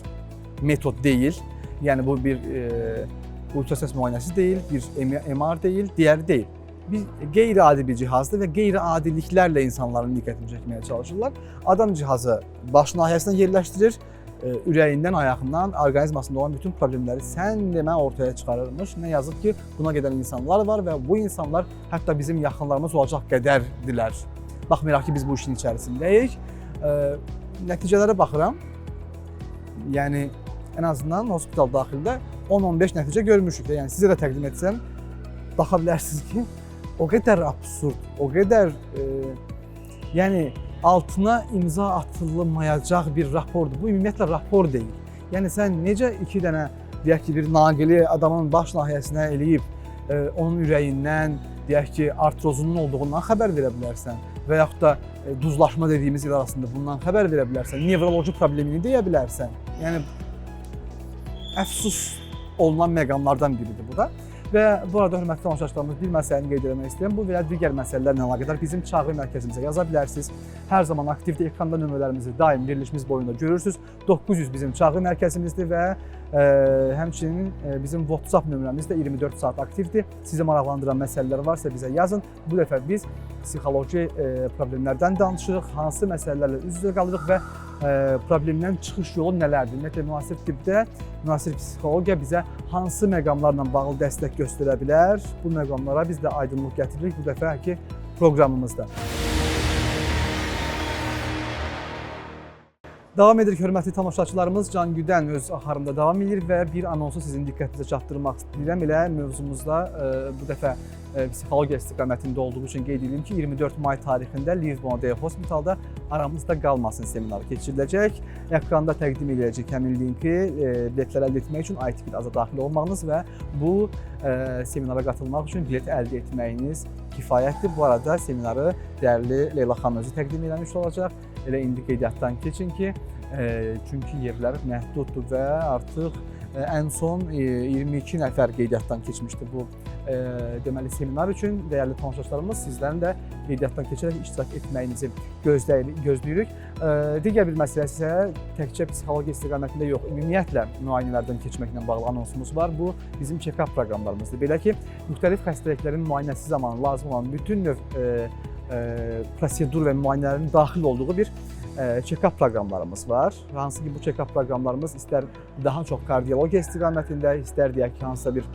metod deyil, yəni bu bir ultrasəs müayinəsi deyil, bir MR deyil, digəri deyil. Bir qeyri-adi bir cihazdır və qeyri-adiliklərlə insanların diqqətini çəkməyə çalışırlar. Adam cihazı baş nahiyəsinə yerləşdirir, ürəyindən, ayağından, orqanizmasında olan bütün problemləri sən demə ortaya çıxarırmış. Nə yazıq ki, buna gedən insanlar var və bu insanlar hətta bizim yaxınlarımız olacaq qədərdirlər. Baxmayaraq ki, biz bu işin içərisindəyik. Nəticələrə baxıram, yəni ən azından hospital daxilində 10-15 nəticə görmüşük. Yəni sizə də təqdim etsəm, baxa bilərsiniz ki, o qədər absurd, o qədər yəni altına imza atılmayacaq bir rapordur. Bu ümumiyyətlə rapor deyil. Yəni sən necə iki dənə deyək ki, bir naqili adamın baş nahiyəsinə eləyib onun ürəyindən deyək ki, artrozunun olduğundan xəbər verə bilərsən və yaxud da duzlaşma dediyimiz il arasında bundan xəbər verə bilərsən, nevroloji problemini deyə bilərsən. Yəni əfsus olunan məqamlardan biridir bu da. Və bu arada hörmətli tamaşaçılarımız bir məsələni qeyd etmək istəyirəm. Bu və ya digər məsələlərlə əlaqədar bizim çağrı mərkəzimizə yaza bilərsiniz. Hər zaman aktivdir. Ekranda nömrələrimizi daim verilişimiz boyunda görürsüz. 900 bizim çağrı mərkəzimizdir və həmçinin bizim WhatsApp nömrəmiz də 24 saat aktivdir. Sizi maraqlandıran məsələlər varsa bizə yazın. Bu dəfə biz psixoloji problemlərdən danışırıq, hansı məsələlərlə üz-üzə qalırıq və problemdən çıxış yolu nələrdir? Ümumiyyətlə, müasir tibbdə, müasir psixologiya bizə hansı məqamlarla bağlı dəstək göstərə bilər? Bu məqamlara biz də aydınlıq gətiririk bu dəfəki proqramımızda. Davam edirik hörmətli tamaşaçılarımız. Can Güdən öz axarında davam edir və bir anonsu sizin diqqətinizə çatdırmaq istəyirəm. Elə mövzumuzda bu dəfə psixologiya istiqamətində olduğu üçün qeyd edim ki, 24 may tarixində Lisbon Day Hospitalda aramızda qalmasın seminarı keçiriləcək. Ekranda təqdim ediləcək həmin linki biletlər əldə etmək üçün ITV aza daxil olmağınız və bu seminara qatılmaq üçün bilet əldə etməyiniz kifayətdir. Bu arada seminarı dəyərli Leyla xanım özü təqdim etmiş olacaq. Elə indi qeydiyyatdan keçin ki, çünki yerlər məhduddur və artıq ən son 22 nəfər qeydiyyatdan keçmişdi bu deməli seminar üçün. Dəyərli tamaşaçılarımız, sizlərin də qeydiyyatdan keçərək iştirak etməyinizi gözləyirik. Digər bir məsələ isə təkcə psixologiya istiqamətində yox, ümumiyyətlə müayinələrdən keçməklə bağlı anonsumuz var. Bu bizim check-up proqramlarımızdır. Belə ki, müxtəlif xəstəliklərin müayinəsi zamanı lazım olan bütün növ prosedur və müayinələrin daxil olduğu bir check-up proqramlarımız var. Hansı ki, bu check-up proqramlarımız istər daha çox kardiologiya istiqamətində, istər deyək ki, hansısa bir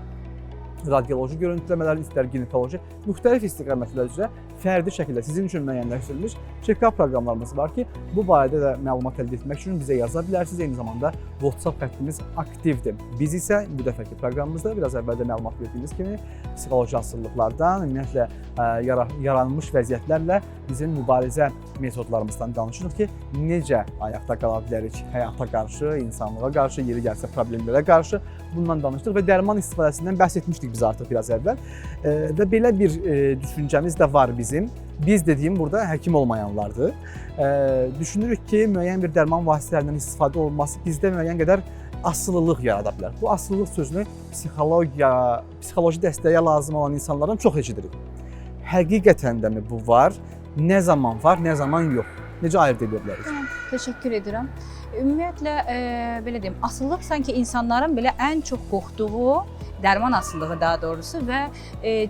radioloji görüntüləmələr, istər ginekoloji, müxtəlif istiqamətlər üzrə fərdi şəkildə sizin üçün müəyyənləşdirilmiş check-up proqramlarımız var ki, bu barədə də məlumat əldə etmək üçün bizə yaza bilərsiniz. Eyni zamanda WhatsApp xəttimiz aktivdir. Biz isə bu dəfəki proqramımızda biraz əvvəldə məlumat verdiyimiz kimi psixoloji asılılıqlardan, ümumiyyətlə yaranmış vəziyyətlərlə bizim mübarizə metodlarımızdan danışırıq ki, necə ayaqda qala bilərik həyata qarşı, insanlığa qarşı, yeri gəlsə problemlərə qarşı bundan danışdıq və dərman istifadəsindən bəhs etmişdik biz artıq biraz əvvəl. Və belə bir düşüncəmiz də var bizim. Biz dediyim burada həkim olmayanlardır. Düşünürük ki, müəyyən bir dərman vasitələrindən istifadə olunması bizdə müəyyən qədər asılılıq yarada bilər. Bu asılılıq sözünü psixoloji dəstəyə lazım olan insanlardan çox eşidirik. Həqiqətən də mi bu var? Nə zaman var, nə zaman yox? Necə ayırd edə bilərik? Təşəkkür edirəm. Ümumiyyətlə, belə deyim, asıllıq sanki insanların belə ən çox qorxduğu, dərman asıllığı daha doğrusu və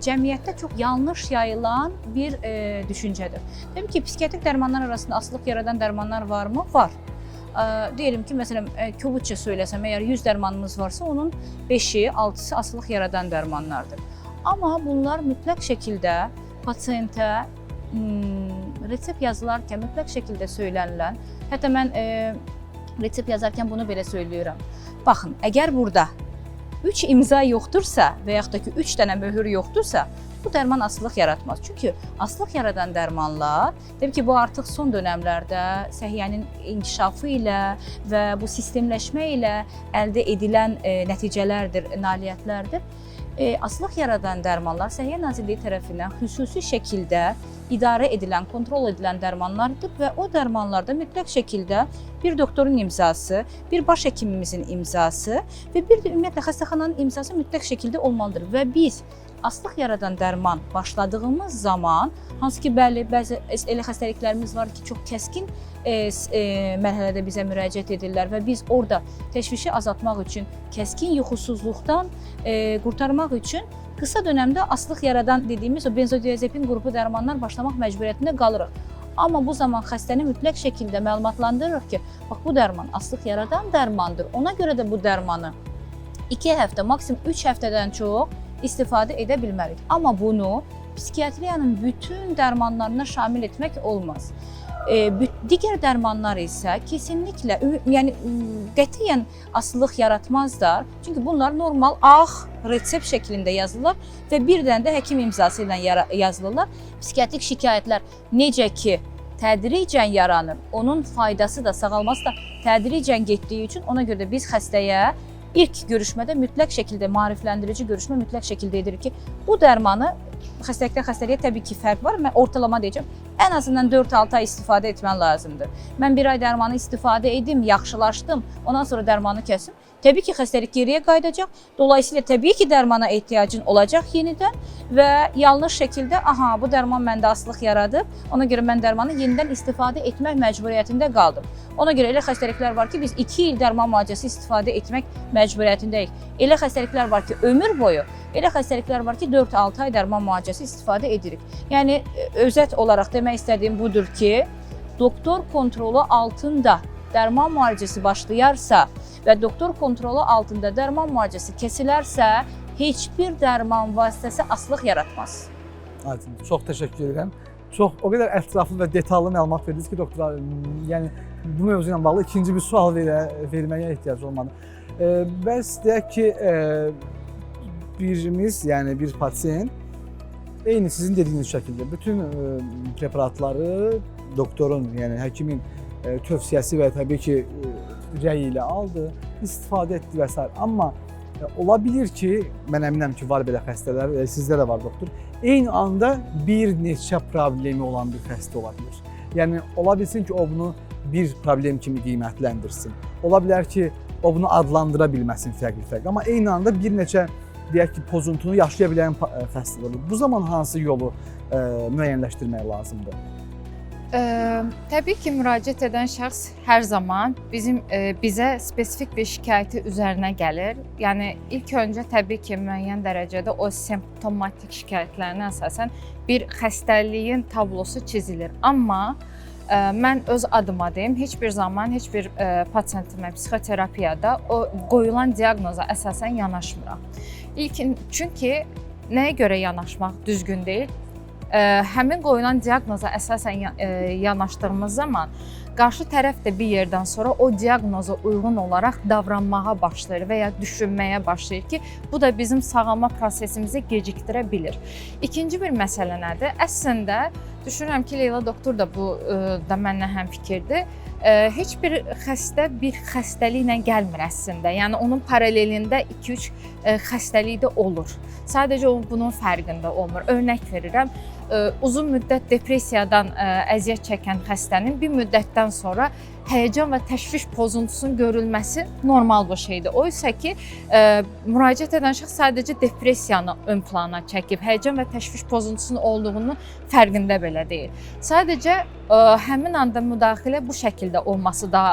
cəmiyyətdə çox yanlış yayılan bir düşüncədir. Deyim ki, psixiatrik dərmanlar arasında asıllıq yaradan dərmanlar varmı? Var. Deyelim ki, məsələn, kobudca söyləsəm, əgər 100 dərmanımız varsa, onun 5-i, 6-sı asıllıq yaradan dərmanlardır. Amma bunlar mütləq şəkildə pasiyentə resept yazılarkən mütləq şəkildə söylənilən, hətta mən resept yazarkən bunu belə söyləyirəm. Baxın, əgər burada 3 imza yoxdursa və yaxud da ki 3 dənə möhür yoxdursa, bu dərman asıllıq yaratmaz. Çünki asıllıq yaradan dərmanlar, deyim ki, bu artıq son dönəmlərdə səhiyyənin inkişafı ilə və bu sistemləşmə ilə əldə edilən nəticələrdir, nailiyyətlərdir. Asıllıq yaradan dərmanlar Səhiyyə Nazirliyi tərəfindən xüsusi şəkildə idarə edilən, kontrol edilən dərmanlardır və o dərmanlarda mütləq şəkildə bir doktorun imzası, bir baş həkimimizin imzası və bir də ümumiyyətlə xəstəxananın imzası mütləq şəkildə olmalıdır. Və biz asıllıq yaradan dərman başladığımız zaman, hansı ki, bəzi elə xəstəliklərimiz var ki, çox kəskin mərhələdə bizə müraciət edirlər və biz orada təşvişi azaltmaq üçün, kəskin yuxusuzluqdan qurtarmaq üçün qısa dönəmdə asıllıq yaradan dediyimiz o benzodiazepin qrupu dərmanlar başlamaq məcburiyyətində qalırıq. Amma bu zaman xəstəni mütləq şəkildə məlumatlandırırıq ki, bax, bu dərman asıllıq yaradan dərmandır. Ona görə də bu dərmanı 2 həftə, maksimum 3 həftədən çox istifadə edə bilmərik. Amma bunu psixiatriyanın bütün dərmanlarına şamil etmək olmaz. Digər dərmanlar isə kesinliklə, yəni qətiyyən asıllıq yaratmazlar. Çünki bunlar normal ağ resept şəklində yazılır və bir dənə də həkim imzası ilə yazılırlar. Psixiatrik şikayətlər necə ki tədricən yaranır, onun faydası da, sağalması da tədricən getdiyi üçün ona görə də biz xəstəyə ilk görüşmədə mütləq şəkildə maarifləndirici görüşmə mütləq şəkildə edirik ki, bu dərmanı xəstəlikdən xəstəliyə təbii ki fərq var. Mən ortalama deyəcəm, ən azından 4-6 ay istifadə etmən lazımdır. Mən 1 ay dərmanı istifadə edim, yaxşılaşdım, ondan sonra dərmanı kəsim. Təbii ki xəstəlik geriyə qayıdacaq. Dolayısıyla təbii ki dərmana ehtiyacın olacaq yenidən və yanlış şəkildə aha bu dərman məndə asılıq yaradıb. Ona görə mən dərmanı yenidən istifadə etmək məcburiyyətində qaldım. Ona görə elə xəstəliklər var ki biz 2 il dərman müalicəsi istifadə etmək məcburiyyətindəyik. Elə xəstəliklər var ki ömür boyu, elə xəstəliklər var ki 4-6 ay dərman müalicəsi istifadə edirik. Yəni özət olaraq demək istədiyim budur ki, doktor kontrolu altında dərman müalicəsi başlayarsa və doktor kontrolu altında dərman müalicəsi kəsilərsə, heç bir dərman vasitəsi asılıq yaratmaz. Aydın, çox təşəkkür edirəm. Çox o qədər ətraflı və detallı məlumat verdiniz ki, doktor, yəni bu mövzu ilə bağlı ikinci bir sual verməyə ehtiyac olmadı. Bəs deyək ki, birimiz, yəni bir pasiyent eyni sizin dediyiniz şəkildə bütün preparatları doktorun, yəni həkimin tövsiyəsi və təbii ki rəyi ilə aldı, istifadə etdi və s. Amma ola bilir ki, mən əminəm ki var belə xəstələr, sizdə də var doktor, eyni anda bir neçə problemi olan bir xəstə ola bilir. Yəni ola bilsin ki o bunu bir problem kimi qiymətləndirsin. Ola bilər ki o bunu adlandıra bilməsin fərqli-fərqli. Amma eyni anda bir neçə deyək ki pozuntunu yaşaya bilən xəstələr olur. Bu zaman hansı yolu müəyyənləşdirmək lazımdır? Təbii ki, müraciət edən şəxs hər zaman bizə spesifik bir şikayəti üzərinə gəlir. Yəni ilk öncə təbii ki, müəyyən dərəcədə o simptomatik şikayətlərinə əsasən bir xəstəliyin tablosu çizilir. Amma mən öz adıma deyim, heç bir zaman heç bir pasientimə psixoterapiyada o qoyulan diaqnoza əsasən yanaşmıram. Çünki nəyə görə yanaşmaq düzgün deyil? Həmin qoyulan diaqnoza əsasən yanaşdığımız zaman qarşı tərəf də bir yerdən sonra o diaqnoza uyğun olaraq davranmağa başlayır və ya düşünməyə başlayır ki, bu da bizim sağalma prosesimizi gecikdirə bilir. İkinci bir məsələ nədir? Əslində düşünürəm ki, Leyla doktor da bu da mənlə həmfikirdir. Heç bir xəstə bir xəstəliklə gəlmir əslində. Yəni onun paralelində 2-3 xəstəlik də olur. Sadəcə o bunun fərqində olmur. Örnək verirəm, uzun müddət depressiyadan əziyyət çəkən xəstənin bir müddətdən sonra həyəcan və təşviş pozuntusunun görülməsi normal bir şeydir. Oysa ki, müraciət edən şəxs sadəcə depressiyanı ön plana çəkib, həyəcan və təşviş pozuntusunun olduğunu fərqində belə deyil. Sadəcə həmin anda müdaxilə bu şəkildə olması da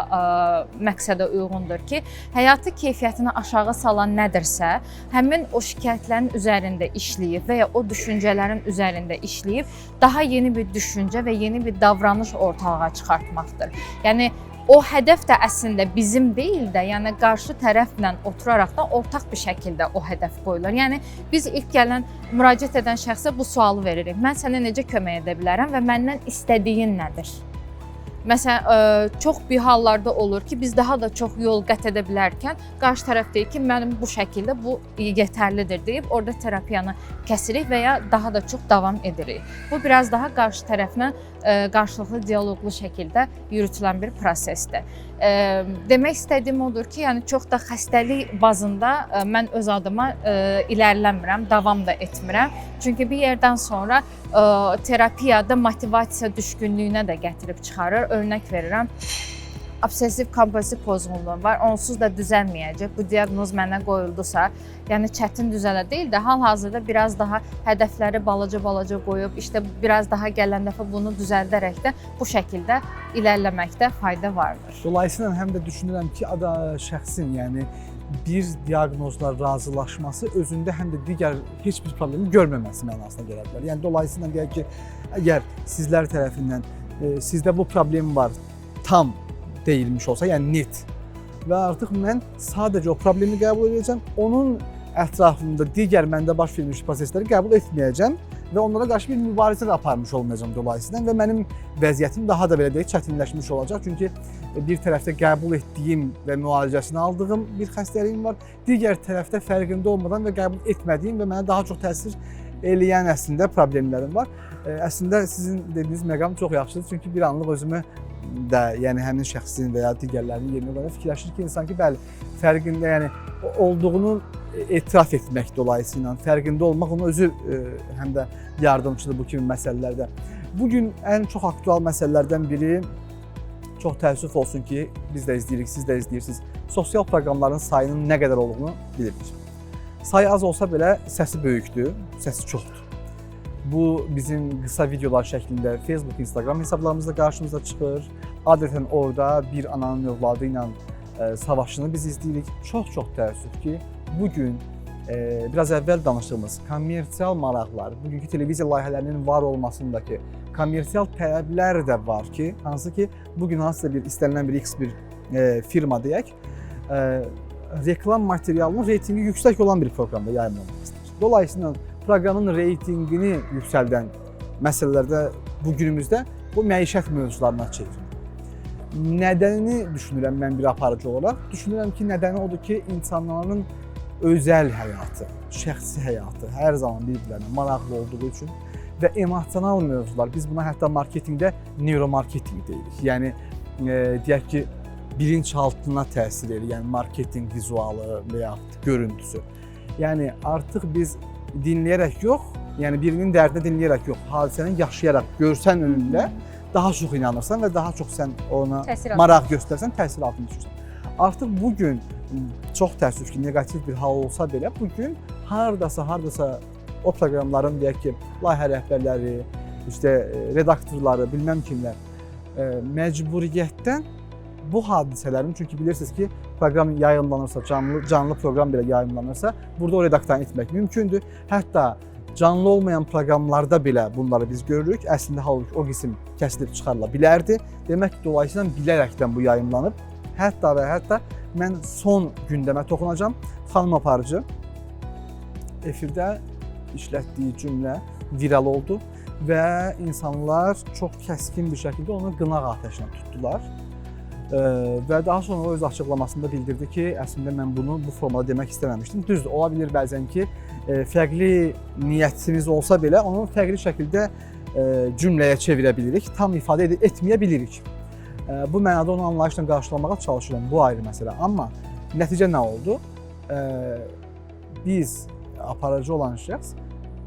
məqsədə uyğundur ki, həyatı keyfiyyətini aşağı salan nədirsə, həmin o şikayətlərin üzərində işləyib və ya o düşüncələrin üzərində işləyib, daha yeni bir düşüncə və yeni bir davranış ortalığa çıxartmaqdır. Yəni o hədəf də əslində bizim deyil də, yəni qarşı tərəflə oturaraq da ortaq bir şəkildə o hədəf qoyulur. Yəni biz ilk gələn müraciət edən şəxsə bu sualı veririk. Mən sənə necə kömək edə bilərəm və məndən istədiyin nədir? Məsələn, çox bir hallarda olur ki, biz daha da çox yol qət edə bilərkən qarşı tərəf deyir ki, mənim bu şəkildə bu yetərlidir deyib orada terapiyanı kəsirik və ya daha da çox davam edirik. Bu biraz daha qarşı tərəflə qarşılıqlı dialoqlu şəkildə yürütülən bir prosesdir. Demək istədiyim odur ki, yəni çox da xəstəlik bazında mən öz adıma irəliləmirəm, davam da etmirəm. Çünki bir yerdən sonra terapiyada motivasiya düşkünlüyünə də gətirib çıxarır. Örnək verirəm, obsessiv-kompulsiv pozğunluğum var, onsuz da düzəlməyəcək. Bu diaqnoz mənə qoyuldusa, yəni çətin düzələ deyil də, hal-hazırda biraz daha hədəfləri balaca-balaca qoyub, işte biraz daha gələn dəfə bunu düzəldərək də bu şəkildə irəliləməkdə fayda vardır. Dolayısıyla həm də düşünürəm ki, şəxsin, yəni bir diaqnozla razılaşması özündə həm də digər heç bir problemi görməməsi mənasına gələ bilər. Yəni dolayısıyla deyək ki, əgər sizlər tərəfindən sizdə bu problem var, tam deyilmiş olsa, yəni net və artıq mən sadəcə o problemi qəbul edəcəm, onun ətrafında digər məndə baş vermiş prosesləri qəbul etməyəcəm və onlara qarşı bir mübarizə də aparmış olmayacam dolayısıyla və mənim vəziyyətim daha da belə deyək çətinləşmiş olacaq. Çünki bir tərəfdə qəbul etdiyim və müalicəsini aldığım bir xəstəliyim var, digər tərəfdə fərqində olmadan və qəbul etmədiyim və mənə daha çox təsir eləyən əslində problemlərim var. Əslində sizin dediyiniz məqam çox yaxşıdır, çünki bir anlıq özümü də, yəni həmin şəxsin və ya digərlərinin yerinə qoyaraq fikirləşir ki, insan ki, bəli, fərqində, yəni olduğunu etiraf etmək dolayısıyla fərqində olmaq onun özü həm də yardımçıdır bu kimi məsələlərdə. Bu gün ən çox aktual məsələlərdən biri, çox təəssüf olsun ki, biz də izləyirik, siz də izləyirsiniz, sosial proqramların sayının nə qədər olduğunu bilirik. Sayı az olsa belə səsi böyükdür, səsi çoxdur. Bu bizim qısa videolar şəklində Facebook, Instagram hesablarımızda qarşımıza çıxır. Adətən orada bir ananın övladı ilə savaşını biz izləyirik. Çox təəssüf ki, bugün biraz əvvəl danışdığımız kommersial maraqlar, bugünkü televiziya layihələrinin var olmasındakı kommersial tələblər də var ki, hansı ki, bugün hansısa bir istənilən bir X bir firma deyək, reklam materialının reytingi yüksək olan bir proqramda yayımlanmaq istəyir. Dolayısıyla proqramın reytingini yüksəldən məsələlərdə bu günümüzdə bu məişət mövzularına çevrilir. Nədəni düşünürəm mən bir aparıcı olaraq? Düşünürəm ki, nədəni odur ki, insanların özəl həyatı, şəxsi həyatı hər zaman bir-birlərinə maraqlı olduğu üçün və emosional mövzular, biz buna hətta marketinqdə neuromarketinq deyirik. Yəni, deyək ki, bilinçaltına təsir edir, yəni marketinq vizualı və yaxud görüntüsü. Yəni, artıq biz dinləyərək yox, yəni birinin dərdini dinləyərək yox, hadisəni yaşayaraq görsən önündə daha çox inanırsan və daha çox sən ona maraq göstərsən, təsir altında düşürsən. Artıq bugün çox təəssüf ki, neqativ bir hal olsa belə, bugün hardasa o proqramların deyək ki, layihə rəhbərləri, işte redaktorları, bilməm kimlər məcburiyyətdən bu hadisələrin, çünki bilirsiniz ki, proqram yayımlanırsa, canlı proqram belə yayımlanırsa, burada o redaktordan etmək mümkündür. Hətta canlı olmayan proqramlarda belə bunları biz görürük. Əslində halbuki o qism kəsilib çıxarıla bilərdi. Demək ki, dolayısıyla bilərəkdən bu yayımlanıb. Hətta və hətta mən son gündəmə toxunacağım. Xanım aparıcı efirdə işlətdiyi cümlə viral oldu və insanlar çox kəskin bir şəkildə onu qınaq atəşinə tutdular. Və daha sonra o öz açıqlamasında bildirdi ki, əslində mən bunu bu formada demək istəməmişdim. Düzdür, ola bilir bəzən ki, fərqli niyyətimiz olsa belə onu fərqli şəkildə cümləyə çevirə bilirik, tam ifadə etməyə bilirik. Bu mənada onu anlayışla qarşılamağa çalışıram, bu ayrı məsələ. Amma nəticə nə oldu? Biz, aparıcı olan şəxs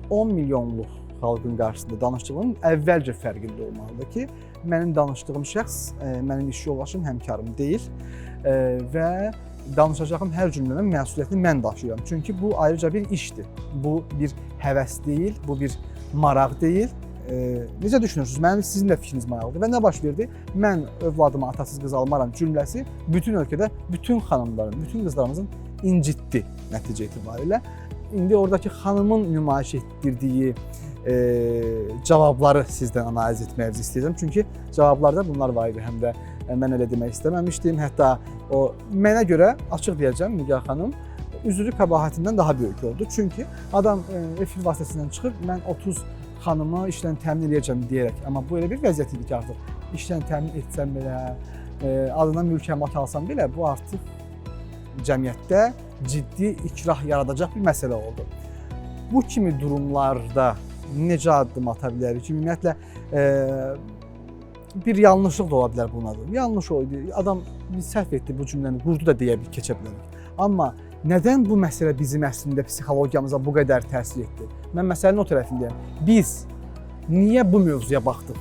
10 milyonluq xalqın qarşısında danışdığının əvvəlcə fərqində olmalıdır ki, mənim danışdığım şəxs, mənim iş yoldaşım, həmkarım deyil və danışacağım hər cümlənin məsuliyyətini mən daşıyıram. Çünki bu ayrıca bir işdir. Bu bir həvəs deyil, bu bir maraq deyil. Necə düşünürsünüz? Mənim sizin də fikriniz maraqlıdır. Və nə baş verdi? Mən övladıma atasız qız almaram cümləsi bütün ölkədə bütün xanımların, bütün qızlarımızın incitdi nəticə etibarilə. İndi oradakı xanımın nümayiş etdirdiyi cavabları sizdən analiz etməyinizi istəyirəm. Çünki cavablarda bunlar var idi. Həm də mən elə demək istəməmişdim. Hətta o mənə görə açıq deyəcəm Nigar xanım, üzrü qəbahətindən daha böyük oldu. Çünki adam efir vasitəsindən çıxıb mən 30 xanımı işlə təmin edəcəm deyərək. Amma bu elə bir vəziyyət idi ki, artıq işlə təmin etsəm belə, adına mülkəmat alsam belə, bu artıq cəmiyyətdə ciddi ikrah yaradacaq bir məsələ oldu. Bu kimi durumlarda necə addım ata bilərik ki, ümumiyyətlə bir yanlışlıq da ola bilər bunun adı. Yanlış oldu, adam səhv etdi bu cümləni, qurdu da deyə keçə bilərik. Amma nədən bu məsələ bizim əslində psixologiyamıza bu qədər təsir etdi? Mən məsələnin o tərəfindəyəm. Biz niyə bu mövzuya baxdıq?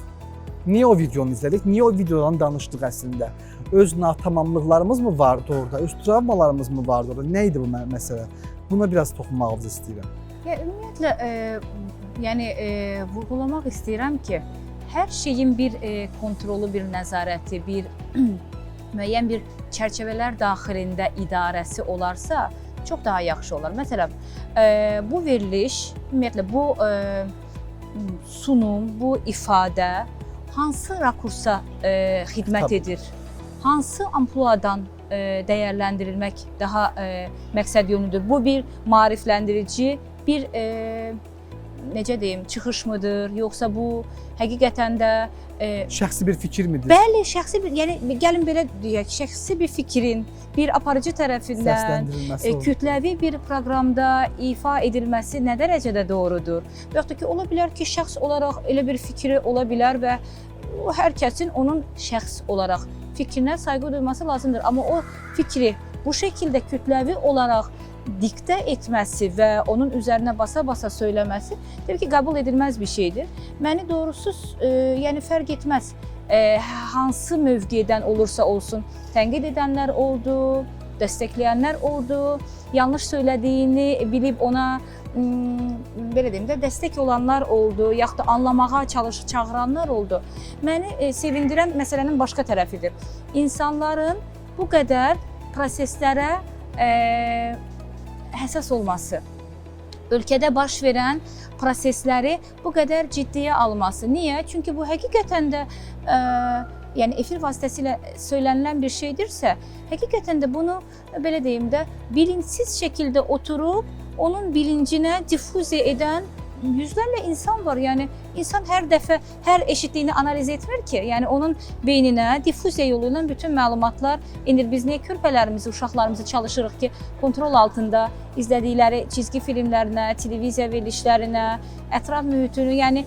Niyə o videonu izlədik? Niyə o videodan danışdıq əslində? Öz natamamlıqlarımız mı vardı orada? Öz travmalarımız mı vardı orada? Nə idi bu məsələ? Buna biraz toxunmağınızı istəyirəm. Ümumiyyətlə, vurğulamaq istəyirəm ki, hər şeyin bir kontrolu, bir nəzarəti, bir müəyyən bir çərçivələr daxilində idarəsi olarsa, çox daha yaxşı olar. Məsələn, bu veriliş, ümumiyyətlə bu sunum, bu ifadə hansı rakursa xidmət edir? Hansı ampuladan dəyərləndirilmək daha məqsəd yönüdür? Bu bir maarifləndirici, bir necə deyim, çıxış mıdır, yoxsa bu həqiqətən də şəxsi bir fikir midir? Bəli, şəxsi bir, yəni gəlin belə deyək, şəxsi bir fikrin bir aparıcı tərəfindən kütləvi bir proqramda ifa edilməsi nə dərəcədə doğrudur? Yoxdur ki, ola bilər ki, şəxs olaraq elə bir fikri ola bilər və o hər kəsin onun şəxs olaraq fikrinə sayğı duyması lazımdır. Amma o fikri bu şəkildə kütləvi olaraq diktə etməsi və onun üzərinə basa-basa söyləməsi təbii ki, qəbul edilməz bir şeydir. Məni doğrusu yəni fərq etməz. Hansı mövqedən olursa olsun, tənqid edənlər oldu, dəstəkləyənlər oldu, yanlış söylədiyini bilib ona belə deyim də dəstək olanlar oldu, yaxud da anlamağa çağıranlar oldu. Məni sevindirən məsələnin başqa tərəfidir. İnsanların bu qədər proseslərə həssas olması, ölkədə baş verən prosesləri bu qədər ciddiyə alması. Niyə? Çünki bu həqiqətən də yəni efir vasitəsilə söylənilən bir şeydirsə, həqiqətən də bunu belə deyim də bilinçsiz şəkildə oturub onun bilincinə difuziya edən yüzlərlə insan var. Yəni insan hər dəfə hər eşitdiyini analiz etmir ki. Yəni onun beyninə difuziya yolu ilə bütün məlumatlar enir. Biz niyə körpələrimizi, uşaqlarımızı çalışırıq ki, kontrol altında izlədikləri cizgi filmlərinə, televiziya verilişlərinə, ətraf mühitini, yəni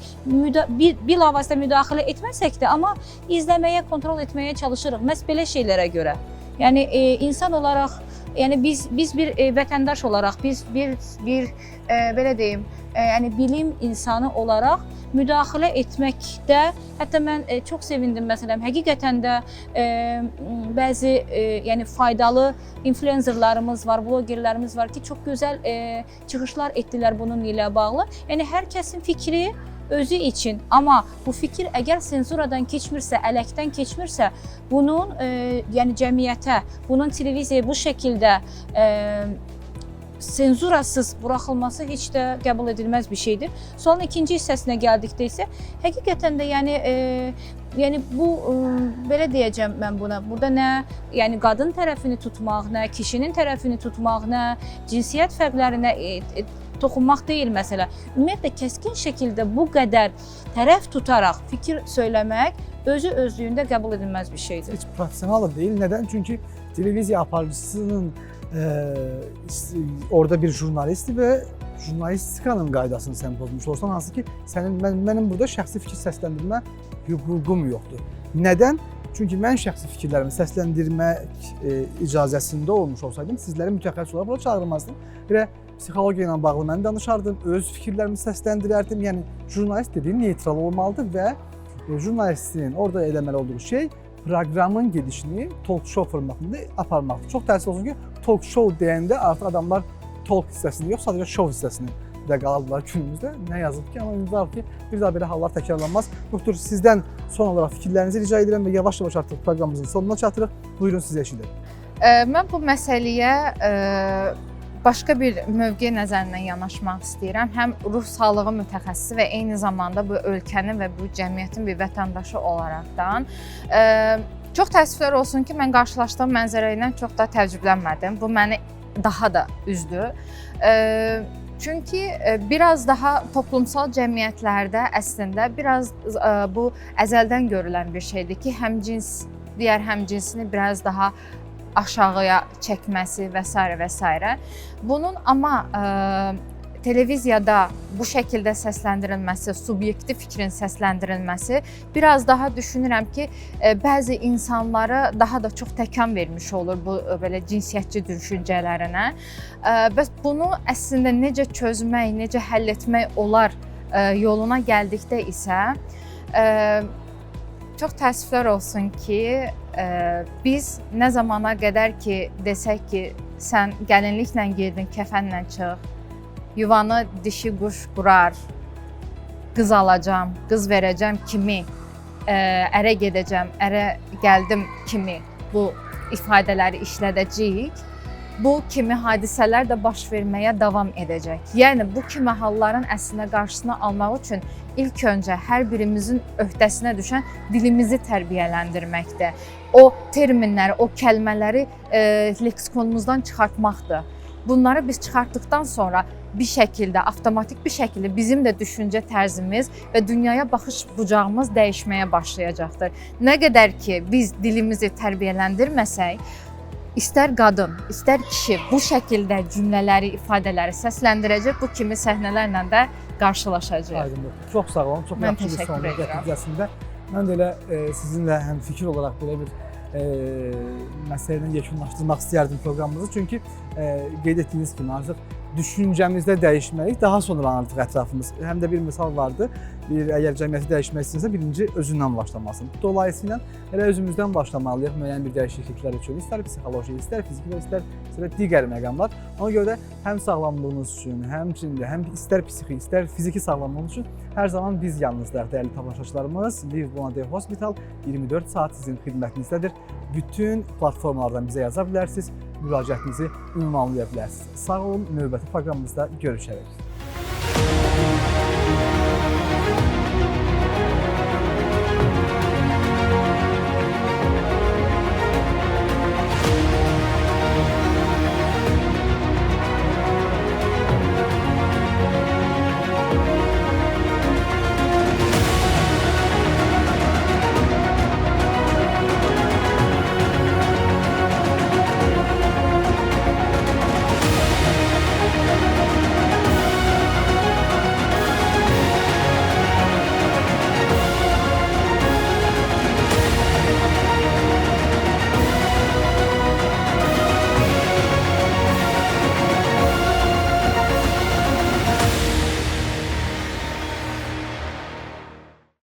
bilavasitə müdaxilə etməsək də, amma izləməyə, kontrol etməyə çalışırıq. Məhz belə şeylərə görə. Yəni insan olaraq, yəni biz bir vətəndaş olaraq, biz bir belə deyim, yəni bilim insanı olaraq müdaxilə etməkdə, hətta mən çox sevindim məsələn, həqiqətən də bəzi yəni faydalı influencerlarımız var, blogerlərimiz var ki, çox gözəl çıxışlar etdilər bunun ilə bağlı. Yəni hər kəsin fikri özü için, amma bu fikir əgər senzuradan keçmirsə, ələkdən keçmirsə, bunun yəni cəmiyyətə, bunun televiziyaya bu şəkildə senzurasız buraxılması heç də qəbul edilməz bir şeydir. Sualın ikinci hissəsinə gəldikdə isə həqiqətən də yəni bu belə deyəcəm mən buna. Burada nə yəni qadın tərəfini tutmaq, nə kişinin tərəfini tutmaq, nə cinsiyyət fərqlərinə toxunmaq deyil məsələ. Ümumiyyətlə kəskin şəkildə bu qədər tərəf tutaraq fikir söyləmək özü özlüyündə qəbul edilməz bir şeydir. Heç professional deyil. Nədən? Çünki televiziya aparıcısının orada bir jurnalistdir və jurnalistikanın qaydasını sən pozmuş olsan, hansı ki, mənim burada şəxsi fikir səsləndirmə hüququm yoxdur. Nədən? Çünki mən şəxsi fikirlərimi səsləndirmək icazəsində olmuş olsaydım, sizləri mütəxəssis olaraq bura çağırmazdım və psixologiya ilə bağlı mən danışardım, öz fikirlərimi səsləndirərdim. Yəni, jurnalist dediyi neytral olmalıdır və jurnalistin orada eləməli olduğu şey proqramın gedişini talk show formatında aparmaqdır. Çox təəssüf olsun ki, talk show deyəndə artıq adamlar talk hissəsini yox, sadəcə show hissəsini də qaldılar günümüzdə. Nə yazıb ki, amma ümid ki, bir daha belə hallar təkrarlanmaz. Doktor, sizdən son olaraq fikirlərinizi rica edirəm və yavaş-yavaş artıq proqramımızın sonuna çatırıq. Buyurun, sizi eşidir. Mən bu məsələyə başqa bir mövqe nəzərindən yanaşmaq istəyirəm. Həm ruh sağlığı mütəxəssisi və eyni zamanda bu ölkənin və bu cəmiyyətin bir vətəndaşı olaraqdan çox təəssüflər olsun ki, mən qarşılaşdığım mənzərə ilə çox da təəccüblənmədim. Bu məni daha da üzdü. Çünki biraz daha toplumsal cəmiyyətlərdə əslində biraz bu əzəldən görülən bir şeydir ki, digər həmcinsini biraz daha aşağıya çəkməsi və s. Bunun amma televiziyada bu şəkildə səsləndirilməsi, subyektiv fikrin səsləndirilməsi biraz daha düşünürəm ki, bəzi insanları daha da çox təkan vermiş olur bu belə cinsiyyətçi düşüncələrinə. Bəs bunu əslində necə çözmək, necə həll etmək olar yoluna gəldikdə isə çox təəssüflər olsun ki, biz nə zamana qədər ki, desək ki, sən gəlinliklə girdin, kəfənlə çıx, yuvanı dişi quş qurar, qız alacam, qız verəcəm kimi, ərə gedəcəm, ərə gəldim kimi bu ifadələri işlədəcəyik. Bu kimi hadisələr də baş verməyə davam edəcək. Yəni, bu kimi halların əslində qarşısını almaq üçün ilk öncə hər birimizin öhdəsinə düşən dilimizi tərbiyələndirməkdir. O terminləri, o kəlmələri leksikonumuzdan çıxartmaqdır. Bunları biz çıxartdıqdan sonra bir şəkildə, avtomatik bir şəkildə bizim də düşüncə tərzimiz və dünyaya baxış bucağımız dəyişməyə başlayacaqdır. Nə qədər ki, biz dilimizi tərbiyələndirməsək, İstər qadın, istər kişi bu şəkildə cümlələri, ifadələri səsləndirəcək, bu kimi səhnələrlə də qarşılaşacaq. Aydındır. Çox sağ olun, çox yaxşı bir sonluq nəticəsində Mən də elə sizinlə həm fikir olaraq belə bir məsələ ilə yekunlaşdırmaq istəyərdim proqramımızı. Çünki qeyd etdiyiniz kimi artıq düşüncəmizdə dəyişməliyik, daha sonra artıq ətrafımız. Həm də bir misal vardı. Əgər cəmiyyəti dəyişmək istəyirsə, birinci özündən başlamalısın. Dolayısıyla elə özümüzdən başlamalıyıq müəyyən bir dəyişikliklər üçün. İstər psixoloji, istər fiziki və istər digər məqamlar. Ona görə də həm sağlamlığınız üçün, həmçinin həm istər psixi, istər fiziki sağlamlığınız üçün hər zaman biz yanınızdayıq, dəyərli tamaşaçılarımız. Live Bonade Hospital 24 saat sizin xidmətinizdədir. Bütün platformalardan bizə yaza bilərsiniz, müraciətinizi ünvanlaya bilərsiniz. Sağ olun, növbəti proqramımızda görüşərək.